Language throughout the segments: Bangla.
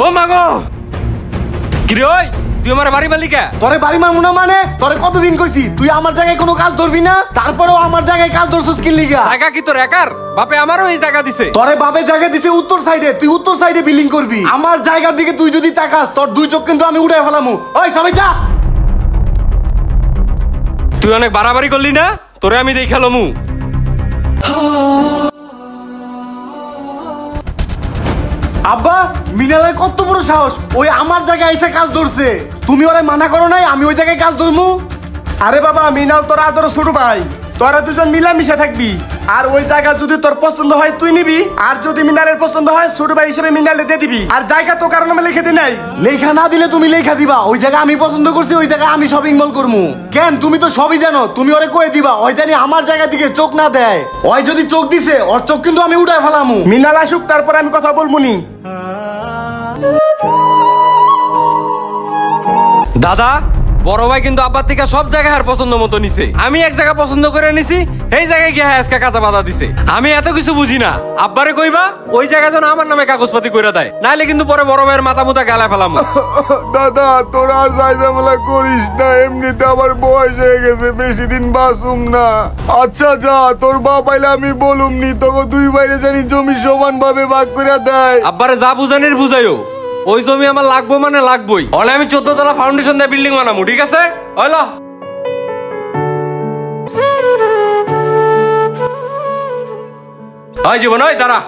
ও মাগো কি রে ওই তুই আমার বাড়ি মালিকা? তোরে বাড়ি মারমু না মানে? তোরে কতদিন কইছি তুই আমার জায়গায় কোনো কাজ ধরবি না, তারপরেও আমার জায়গায় কাজ ধরছস কি লিগা? জায়গা কি তোর একার? বাপে আমারও এই জায়গা দিছে। তোরে বাপে জায়গা দিছে উত্তর সাইডে, তুই উত্তর সাইডে বিল্ডিং করবি। আমার জায়গার দিকে তুই যদি তাকাস তোর দুই চোখ কিন্তু আমি উড়াই ফেলামু। ওই সবাই যা। তুই অনেক বাড়াবাড়ি করলি না, তোরে আমি দেখালমু। আব্বা মিনালের কত বড় সাহস, ওই আমার জায়গায় এসে কাজ ধরছে। তুমি ওরে মানা করো নাই আমি ওই জায়গায় কাজ ধরমু? আরে বাবা মিনাল তোর আদর ছোট ভাই, তোরা দুজন মিলামিশা থাকবি। আর ওই জায়গা যদি তোর পছন্দ হয় তুই নিবি, আর যদি মিনালের পছন্দ হয় ছোট ভাই হিসেবে মিনালে দিয়ে দিবি। আর জায়গা তো কারণ আমি লিখে দিই নাই। লেখা না দিলে তুমি লেখা দিবা, ওই জায়গা আমি পছন্দ করছি, ওই জায়গায় আমি শপিং মল করমু। কেন তুমি তো সবই জানো, তুমি ওরে কয়ে দিবা ওই জানি আমার জায়গা দিকে চোখ না দেয়। ওই যদি চোখ দিছে ওর চোখ কিন্তু আমি উঠায় ফেলামু। মিনাল আসুক তারপর আমি কথা বলবুনি। দাদা বড় ভাই কিন্তু আব্বার থেকে সব জায়গায় আর পছন্দ মতো নিছে। আমি এক জায়গা পছন্দ করে নিছি, এই জায়গায় গিয়ে আজকে কাঁচা বাধা দিছে। আমি এত কিছু বুঝি না, আব্বারে কইবা ওই জায়গা যেন আমার নামে কাগজপাতি কইরা দেয়, নাইলে কিন্তু পরে বড় ভাইয়ের মাথা মুথা গালা ফেলাম। দাদা তোরা আর ঝামেলা করিস না, এমনিতে আমার বয়স হয়ে গেছে, বেশি দিন বাঁচুম না। আচ্ছা যা, তোর বাপ আইলে আমি বলুম নি, তোকে দুই বাইরে জানি জমি সমান ভাবে ভাগ করে দেয়। আব্বারে যা বুঝানির বুঝাইও, ওই জমি আমার লাগবো মানে লাগবোই। অনে আমি 14 তলা ফাউন্ডেশন দিয়ে বিল্ডিং বানাবো, ঠিক আছে? হইলো ওই জীবন ওই দাঁড়া,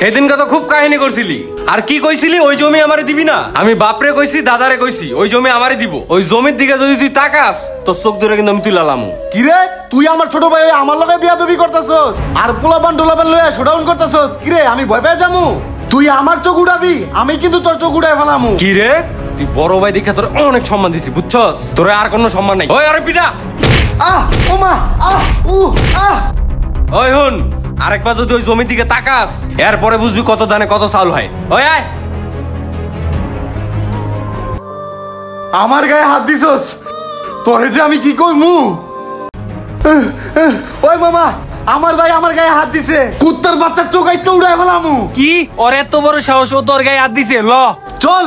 সেদিনকে তো খুব কাহিনী করছিলি। আর কি কইছিলি ওই জমি আমারে দিবি না? আমি বাপরে কইছি দাদারে কইছি ওই জমি আমারে দিব। ওই জমির দিকে যদি তুই তাকাস তোর চোখ ধরে কিন্তু আমি তুলালাম। কি রে তুই আমার ছোট ভাই আমার লগে বিয়াদবি করতেছস আর পোলাপান টোলাপান লইয়া শোডাউন করতেছস? কি রে আমি ভয় পেয়ে যামু? তুই আমার চোখ উড়াবি, আমি কিন্তু তোর চোখ উড়াই ফেলামু। কি রে তুই বড় ভাই দেখে তোর অনেক সম্মান দিছি, বুঝছস? তোর আর কোনো সম্মান নাই। ওই আরে পিটা। আহ ওমা আহ উ আহ। ওই হুন, আরেকবার যদি ওই জমির দিকে তাকাস এরপরে বুঝবি কত ধানে কত চাউল হয়। ওই আয়। আমার গায়ে হাত দিছস, তোরে যে আমি কি করমু? ওই মামা আমার ভাই আমার গায়ে হাত দিছে, কুত্তার বাচ্চার চোখ আইসকে উড়াই ফেলামু। কি ওর এত বড় সাহস, ও তোর গায়ে হাত দিছে? ল চল।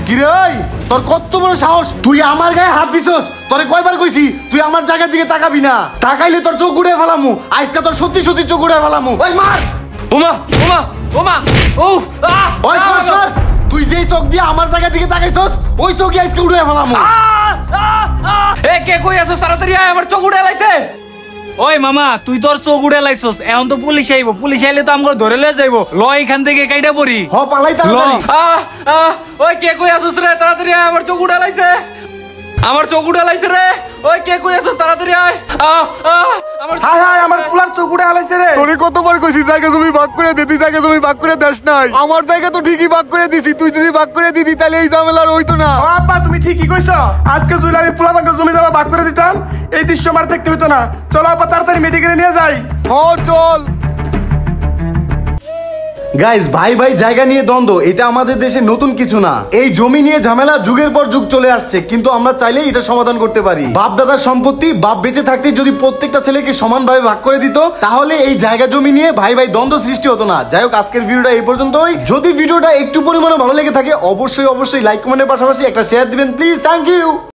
কিরে ওই তোর কত বড় সাহস, তুই আমার গায়ে হাত দিছস? তোরে কয়বার কইছি তুই আমার জায়গার দিকে তাকাবি না, তাকাইলে তোর চোখ উড়ে ফেলামু। আজকে তোর সত্যি সত্যি চোখ উড়ে ফেলামু। ওই মার। ওমা ওমা ওমা উফ আহ! ওই সর সর, তুই যেই চোখ দিয়ে আমার জায়গার দিকে তাকাইছস ওই চোখই আজকে উড়ে ফেলামু। এ কে কই আছস? তাড়াতাড়ি আয়, আমার চোখ উড়ে লাইছে। ওই মামা তুই তোর চোখ উড়ে লাইছস, এখন তো পুলিশ আইবো, পুলিশ আইলে তো আমরা ধরে লয়ে যাইবো। ল এখান থেকে কাইটা পড়ি। হ পালাই তাড়াতাড়ি। ওই কে কই আছস রে? তাড়াতাড়ি আয়, আমার চোখ উড়ে লাইছে, আমার চোখ উড়ে লাইছে রে। ওই কে কই আছস? তাড়াতাড়ি আয়। আমার হায় হায় আমার পুলার চোখ উড়ে আলাইছে রে। তোরে কতবার কইছি জায়গা জমি ভাগ করে দে, তুই জায়গা জমি ভাগ করে দেস নাই। আমার জায়গা তো ঠিকই ভাগ করে দিছি, তুই যদি ভাগ করে দিতি তাহলে এই ঝামেলা আর হইতো না। আব্বা তুমি ঠিকই কইছো, আজকে যদি আমি পুলা জমি জমা ভাগ করে দিতাম এই দৃশ্য আমার দেখতে হইতো না। চলো আব্বা তাড়াতাড়ি মেডিকেলে নিয়ে যাই। চল। গাইস ভাই ভাই জায়গা নিয়ে দ্বন্দ্ব এটা আমাদের দেশে নতুন কিছু না। এই জমি নিয়ে ঝামেলা যুগের পর যুগ চলে আসছে, কিন্তু আমরা চাইলেই এটা সমাধান করতে পারি। বাপ দাদার সম্পত্তি বাপ বেঁচে থাকতে যদি প্রত্যেকটা ছেলেকে সমানভাবে ভাগ করে দিত তাহলে এই জায়গা জমি নিয়ে ভাই ভাই দ্বন্দ্ব সৃষ্টি হতো না। যাই হোক আজকের ভিডিওটা এই পর্যন্তই। যদি ভিডিওটা একটু পরিমাণে ভালো লেগে থাকে অবশ্যই অবশ্যই লাইক কমেন্টের পাশাপাশি একটা শেয়ার দিবেন প্লিজ। Thank you.